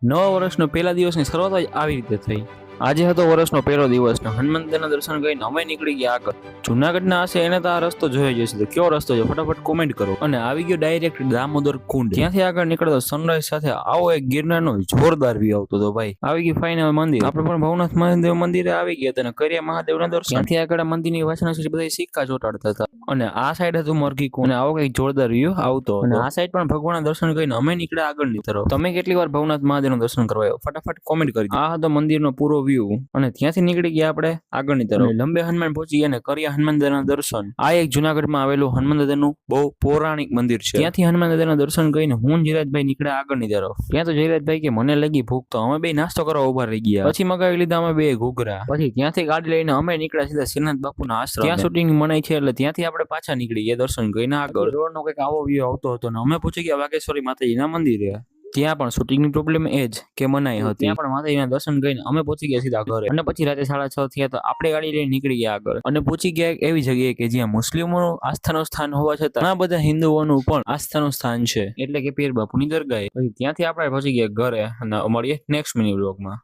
નવા વર્ષનો પહેલા દિવસની શરૂઆત જ આવી રીતે થઈ। આજે હતો વર્ષનો પહેલો દિવસ ને હનુમંતના દર્શન કરીને અમે નીકળી ગયા આગળ। જુનાગઢના હશે એને તો આ રસ્તો જોયો જ હશે, તો કયો રસ્તો છે ફટાફટ કોમેન્ટ કરો। અને આવી ગયો ડાયરેક્ટ દામોદર કુંડ। ત્યાંથી આગળ નીકળતો સનરાઈઝ સાથે આવો એક ગિરનારનો જોરદાર વ્યૂ આવતો હતો ભાઈ। આવી ગઈ ફાઇનલ મંદિર, આપણે પણ ભવનાથ મહાદેવ મંદિરે આવી ગયા હતા અને કર્યા મહાદેવના દર્શન। ત્યાંથી આગળ મંદિરની વાસણા બધા સિક્કા ચોટાડતા હતા અને આ સાઈડ હતું મરઘી કુંડ અને આવો કઈક જોરદાર વ્યૂ આવતો અને આ સાઈડ પણ ભગવાનના દર્શન કરીને અમે નીકળ્યા આગળની તરફ। તમે કેટલી વાર ભવનાથ મહાદેવનું દર્શન કરવા આવ્યો ફટાફટ કોમેન્ટ કરી દો। આ હતો મંદિરનો પૂરો વ્યૂ અને ત્યાંથી નીકળી ગયા આપણે આગળની તરફ। લંબે હનુમાન પહોંચી ગયા અને કર્યા હનુમાન દાદાના દર્શન। આ એક જુનાગઢમાં આવેલું હનુમાન દાદાનું બહુ પૌરાણિક મંદિર છે। ત્યાંથી હનુમાન દાદાના દર્શન કરીને હું જીરાજભાઈ નીકળ્યા આગળની તરફ। ત્યાં તો જીરાજભાઈ કે મને લાગી ભૂખ, તો અમે બે નાસ્તો કરવા ઉભા રહી ગયા। પછી મગાવી લીધા અમે બે ઘૂઘરા। પછી ત્યાંથી ગાડી લઈને અમે નીકળ્યા સીધા શ્રીનાથ બાપુના આશ્રમ। ત્યાં શૂટિંગ મનાઈ છે એટલે ત્યાંથી આપણે પાછા નીકળી ગયા દર્શન કરીને આગળ। રોડનો કંઈક આવો વ્યૂ આવતો હતો ને અમે પહોંચી ગયા વાઘેશ્વરી માતાજીના મંદિરે। ત્યાં પણ શૂટિંગની પ્રોબ્લેમ એ જ કે મનાઈ હતી। ત્યાં પણ માતાજીના દર્શન કરીને અમે પહોંચી ગયા સીધા ઘરે અને પછી રાતે 6:30 થયા તો આપણે ગાડી લઈને નીકળી ગયા આગળ અને પહોંચી ગયા એવી જગ્યાએ કે જ્યાં મુસ્લિમોનું આસ્થાનું સ્થાન હોવા છતાં ઘણા બધા હિન્દુઓનું પણ આસ્થાનું સ્થાન છે, એટલે કે પીર બાપુની દરગાહે। પછી ત્યાંથી આપણે પહોંચી ગયા ઘરે અને મળીએ નેક્સ્ટ મિની વ્લોગમાં।